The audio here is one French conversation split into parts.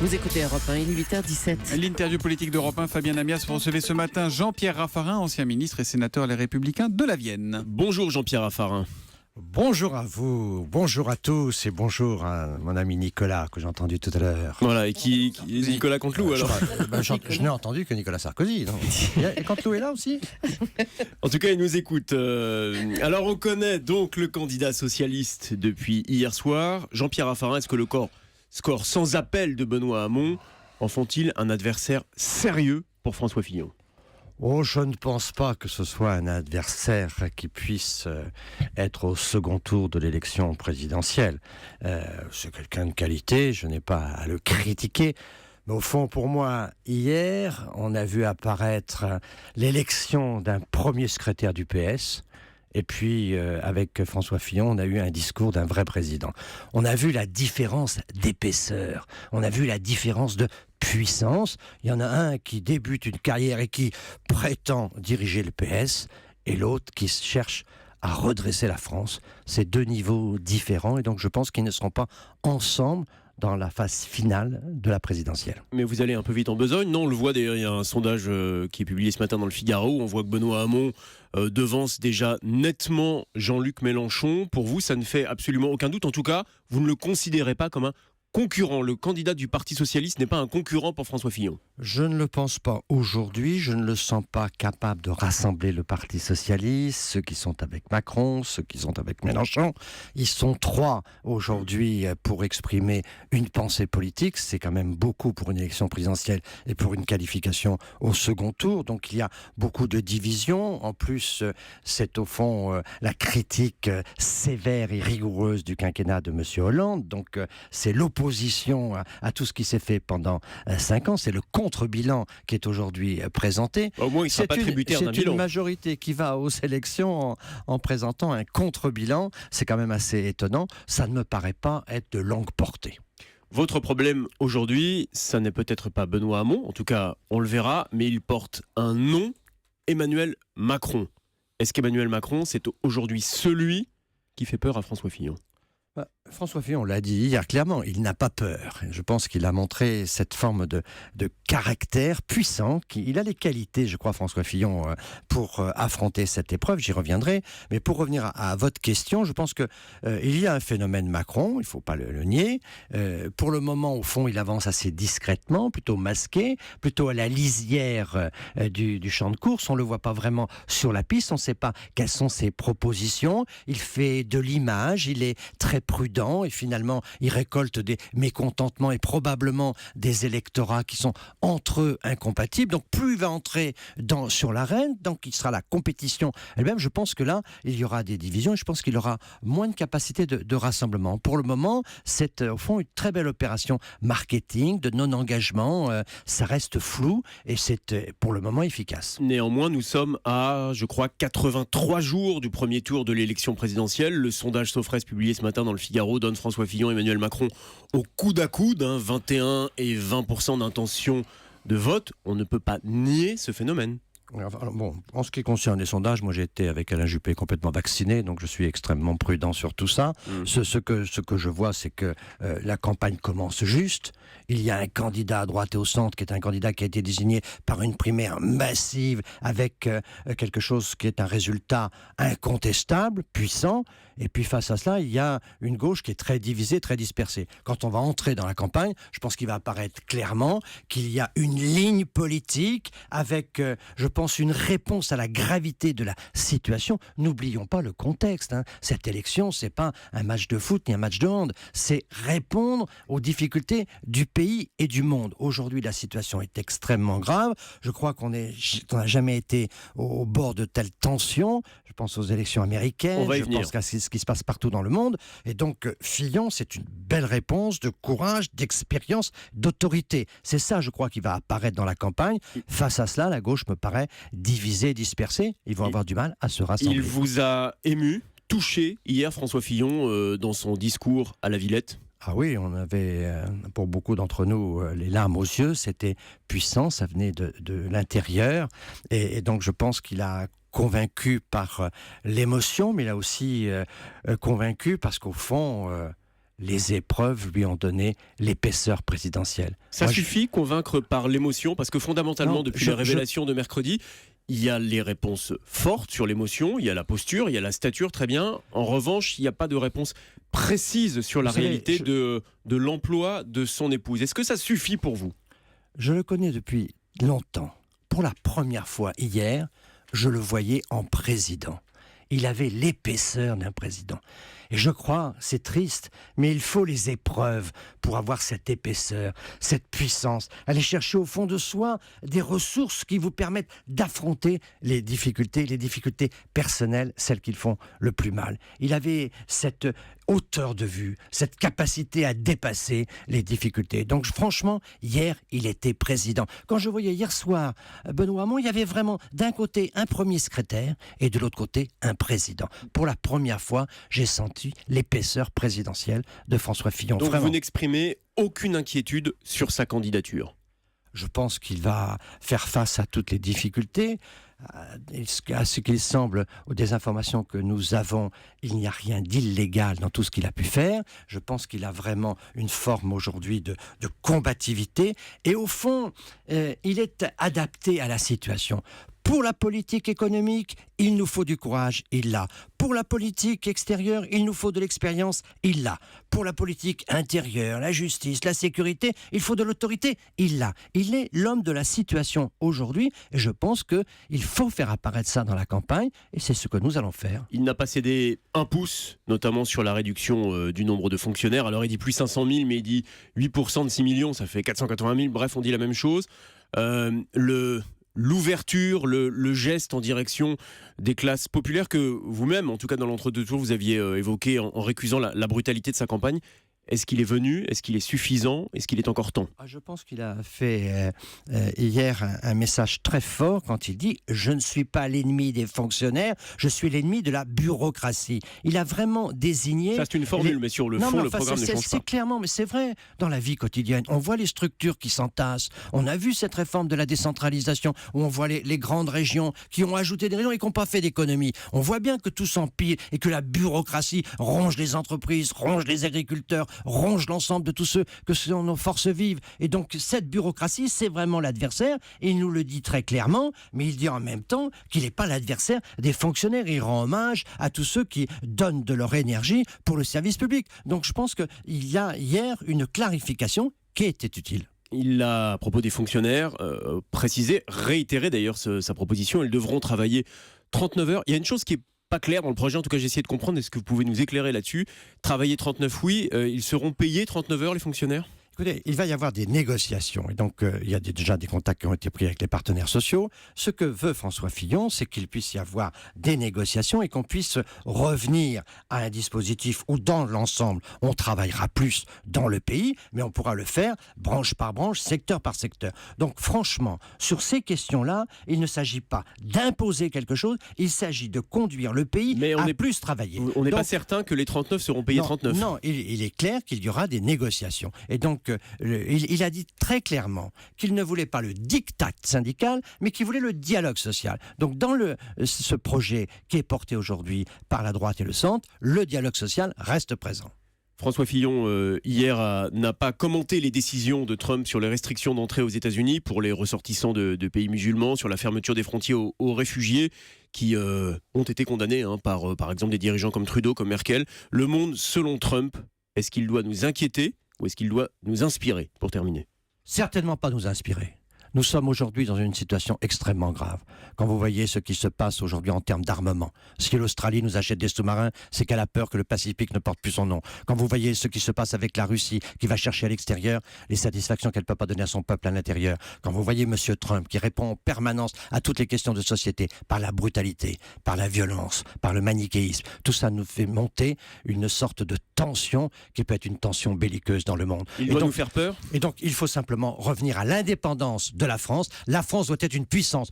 Vous écoutez Europe 1, il est 8h17. L'interview politique d'Europe 1, Fabien Amias, vous recevez ce matin Jean-Pierre Raffarin, ancien ministre et sénateur Les Républicains de la Vienne. Bonjour Jean-Pierre Raffarin. Bonjour à vous, bonjour à tous et bonjour à mon ami Nicolas que j'ai entendu tout à l'heure. Voilà, et qui Nicolas Canteloup alors. Je n'ai entendu que Nicolas Sarkozy. Non. Et Canteloup est là aussi. En tout cas, il nous écoute. Alors, on connaît donc le candidat socialiste depuis hier soir. Jean-Pierre Raffarin, est-ce que le score sans appel de Benoît Hamon en font-il un adversaire sérieux pour François Fillon ? Oh, je ne pense pas que ce soit un adversaire qui puisse être au second tour de l'élection présidentielle. C'est quelqu'un de qualité, je n'ai pas à le critiquer. Mais au fond, pour moi, hier, on a vu apparaître l'élection d'un premier secrétaire du PS. Et puis, avec François Fillon, on a eu un discours d'un vrai président. On a vu la différence d'épaisseur. On a vu la différence de puissance. Il y en a un qui débute une carrière et qui prétend diriger le PS, et l'autre qui cherche à redresser la France. C'est deux niveaux différents, et donc je pense qu'ils ne seront pas ensemble dans la phase finale de la présidentielle. Mais vous allez un peu vite en besogne, non ? On le voit d'ailleurs, il y a un sondage qui est publié ce matin dans le Figaro, où on voit que Benoît Hamon devance déjà nettement Jean-Luc Mélenchon. Pour vous, ça ne fait absolument aucun doute. En tout cas, vous ne le considérez pas comme un concurrent. Le candidat du Parti Socialiste n'est pas un concurrent pour François Fillon. Je ne le pense pas aujourd'hui. Je ne le sens pas capable de rassembler le Parti Socialiste, ceux qui sont avec Macron, ceux qui sont avec Mélenchon. Ils sont trois aujourd'hui pour exprimer une pensée politique. C'est quand même beaucoup pour une élection présidentielle et pour une qualification au second tour. Donc il y a beaucoup de divisions. En plus, c'est au fond la critique sévère et rigoureuse du quinquennat de M. Hollande. Donc c'est l'opposition à tout ce qui s'est fait pendant 5 ans. C'est le contre-bilan qui est aujourd'hui présenté. Au moins, il ne sera pas tributaire d'un bilan. C'est une majorité qui va aux élections en présentant un contre-bilan. C'est quand même assez étonnant. Ça ne me paraît pas être de longue portée. Votre problème aujourd'hui, ça n'est peut-être pas Benoît Hamon, en tout cas on le verra, mais il porte un nom, Emmanuel Macron. Est-ce qu'Emmanuel Macron, c'est aujourd'hui celui qui fait peur à François Fillon ? François Fillon l'a dit hier clairement, il n'a pas peur. Je pense qu'il a montré cette forme de caractère puissant. Il a les qualités, je crois, François Fillon, pour affronter cette épreuve. J'y reviendrai. Mais pour revenir à votre question, je pense qu'il y a un phénomène Macron, il ne faut pas le nier. Pour le moment, au fond, il avance assez discrètement, plutôt masqué, plutôt à la lisière du champ de course. On ne le voit pas vraiment sur la piste. On ne sait pas quelles sont ses propositions. Il fait de l'image, il est très prudent et finalement il récolte des mécontentements et probablement des électorats qui sont entre eux incompatibles. Donc plus il va entrer sur l'arène, donc il sera la compétition elle-même. Je pense que là il y aura des divisions et je pense qu'il aura moins de capacité de rassemblement. Pour le moment, c'est au fond une très belle opération marketing, de non-engagement. Ça reste flou et c'est pour le moment efficace. Néanmoins, nous sommes à, je crois, 83 jours du premier tour de l'élection présidentielle. Le sondage Sofres publié ce matin dans le Figaro donne François Fillon et Emmanuel Macron au coude à coude, 21 et 20% d'intention de vote. On ne peut pas nier ce phénomène. Alors, bon, en ce qui concerne les sondages, moi j'ai été avec Alain Juppé complètement vacciné, donc je suis extrêmement prudent sur tout ça. Ce que je vois, c'est que la campagne commence juste. Il y a un candidat à droite et au centre qui est un candidat qui a été désigné par une primaire massive avec quelque chose qui est un résultat incontestable, puissant. Et puis face à cela, il y a une gauche qui est très divisée, très dispersée. Quand on va entrer dans la campagne, je pense qu'il va apparaître clairement qu'il y a une ligne politique avec, je pense, une réponse à la gravité de la situation. N'oublions pas le contexte. Cette élection, c'est pas un match de foot ni un match de hand. C'est répondre aux difficultés du pays et du monde. Aujourd'hui, la situation est extrêmement grave. Je crois qu'on n'a jamais été au bord de telles tensions. Je pense aux élections américaines. Je pense à ce qui se passe partout dans le monde. Et donc, Fillon, c'est une belle réponse de courage, d'expérience, d'autorité. C'est ça, je crois, qui va apparaître dans la campagne. Face à cela, la gauche me paraît divisée, dispersée. Ils vont avoir du mal à se rassembler. Il vous a ému, touché hier, François Fillon, dans son discours à la Villette ? Ah oui, on avait, pour beaucoup d'entre nous, les larmes aux yeux. C'était puissant, ça venait de l'intérieur. Et donc, je pense qu'il a convaincu par l'émotion, mais il a aussi convaincu parce qu'au fond, les épreuves lui ont donné l'épaisseur présidentielle. Ça suffit, convaincre par l'émotion, parce que fondamentalement, depuis les révélations de mercredi, il y a les réponses fortes sur l'émotion, il y a la posture, il y a la stature, très bien. En revanche, il n'y a pas de réponse précise sur la réalité de l'emploi de son épouse. Est-ce que ça suffit pour vous ? Je le connais depuis longtemps. Pour la première fois hier, je le voyais en président. Il avait l'épaisseur d'un président. Et je crois, c'est triste, mais il faut les épreuves pour avoir cette épaisseur, cette puissance. Aller chercher au fond de soi des ressources qui vous permettent d'affronter les difficultés personnelles, celles qui font le plus mal. Il avait cette hauteur de vue, cette capacité à dépasser les difficultés. Donc franchement, hier, il était président. Quand je voyais hier soir Benoît Hamon, il y avait vraiment d'un côté un premier secrétaire et de l'autre côté un président. Pour la première fois, j'ai senti l'épaisseur présidentielle de François Fillon. Donc vraiment. Vous n'exprimez aucune inquiétude sur sa candidature ? Je pense qu'il va faire face à toutes les difficultés. À ce qu'il semble, des informations que nous avons, il n'y a rien d'illégal dans tout ce qu'il a pu faire. Je pense qu'il a vraiment une forme aujourd'hui de combativité. Et au fond, il est adapté à la situation. Pour la politique économique, il nous faut du courage, il l'a. Pour la politique extérieure, il nous faut de l'expérience, il l'a. Pour la politique intérieure, la justice, la sécurité, il faut de l'autorité, il l'a. Il est l'homme de la situation aujourd'hui et je pense qu'il faut faire apparaître ça dans la campagne et c'est ce que nous allons faire. Il n'a pas cédé un pouce, notamment sur la réduction du nombre de fonctionnaires. Alors il dit plus 500 000, mais il dit 8% de 6 millions, ça fait 480 000. Bref, on dit la même chose. L'ouverture, le geste en direction des classes populaires que vous-même, en tout cas dans l'entre-deux tours, vous aviez évoqué en récusant la brutalité de sa campagne. Est-ce qu'il est venu ? Est-ce qu'il est suffisant ? Est-ce qu'il est encore temps ? Je pense qu'il a fait hier un message très fort quand il dit « Je ne suis pas l'ennemi des fonctionnaires, je suis l'ennemi de la bureaucratie ». Il a vraiment désigné... Ça, c'est une formule, mais sur le fond, le programme ne change pas. C'est clairement, mais c'est vrai, dans la vie quotidienne, on voit les structures qui s'entassent. On a vu cette réforme de la décentralisation où on voit les grandes régions qui ont ajouté des régions et qui n'ont pas fait d'économie. On voit bien que tout s'empire et que la bureaucratie ronge les entreprises, ronge les agriculteurs, ronge l'ensemble de tous ceux que sont nos forces vives. Et donc cette bureaucratie, c'est vraiment l'adversaire. Et il nous le dit très clairement, mais il dit en même temps qu'il n'est pas l'adversaire des fonctionnaires. Il rend hommage à tous ceux qui donnent de leur énergie pour le service public. Donc je pense qu'il y a hier une clarification qui était utile. Il a, à propos des fonctionnaires, précisé, réitéré d'ailleurs sa proposition. Ils devront travailler 39 heures. Il y a une chose qui est pas clair dans le projet, en tout cas j'ai essayé de comprendre, est-ce que vous pouvez nous éclairer là-dessus ? Travailler 39, oui, ils seront payés 39 heures les fonctionnaires ? Écoutez, il va y avoir des négociations et donc il y a déjà des contacts qui ont été pris avec les partenaires sociaux. Ce que veut François Fillon, c'est qu'il puisse y avoir des négociations et qu'on puisse revenir à un dispositif où dans l'ensemble, on travaillera plus dans le pays, mais on pourra le faire branche par branche, secteur par secteur. Donc franchement, sur ces questions-là, il ne s'agit pas d'imposer quelque chose, il s'agit de conduire le pays à plus travailler. On n'est pas certain que les 39 seront payés 39. Non, il est clair qu'il y aura des négociations. Et donc, il a dit très clairement qu'il ne voulait pas le diktat syndical, mais qu'il voulait le dialogue social. Donc dans ce projet qui est porté aujourd'hui par la droite et le centre, le dialogue social reste présent. François Fillon, hier, n'a pas commenté les décisions de Trump sur les restrictions d'entrée aux États-Unis pour les ressortissants de pays musulmans, sur la fermeture des frontières aux réfugiés qui ont été condamnés par exemple des dirigeants comme Trudeau, comme Merkel. Le monde, selon Trump, est-ce qu'il doit nous inquiéter ? Ou est-ce qu'il doit nous inspirer, pour terminer ? Certainement pas nous inspirer. Nous sommes aujourd'hui dans une situation extrêmement grave. Quand vous voyez ce qui se passe aujourd'hui en termes d'armement, si l'Australie nous achète des sous-marins, c'est qu'elle a peur que le Pacifique ne porte plus son nom. Quand vous voyez ce qui se passe avec la Russie, qui va chercher à l'extérieur les satisfactions qu'elle ne peut pas donner à son peuple à l'intérieur. Quand vous voyez M. Trump qui répond en permanence à toutes les questions de société, par la brutalité, par la violence, par le manichéisme, tout ça nous fait monter une sorte de tension qui peut être une tension belliqueuse dans le monde. Il doit nous faire peur ? Et donc, il faut simplement revenir à l'indépendance de la France. La France doit être une puissance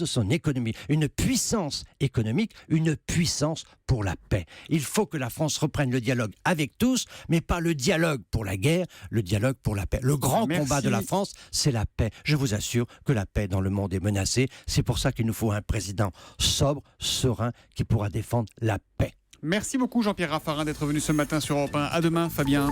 de son économie, une puissance économique, une puissance pour la paix. Il faut que la France reprenne le dialogue avec tous, mais pas le dialogue pour la guerre, le dialogue pour la paix. Le grand combat de la France, c'est la paix. Je vous assure que la paix dans le monde est menacée. C'est pour ça qu'il nous faut un président sobre, serein, qui pourra défendre la paix. Merci beaucoup Jean-Pierre Raffarin d'être venu ce matin sur Europe 1. À demain Fabien.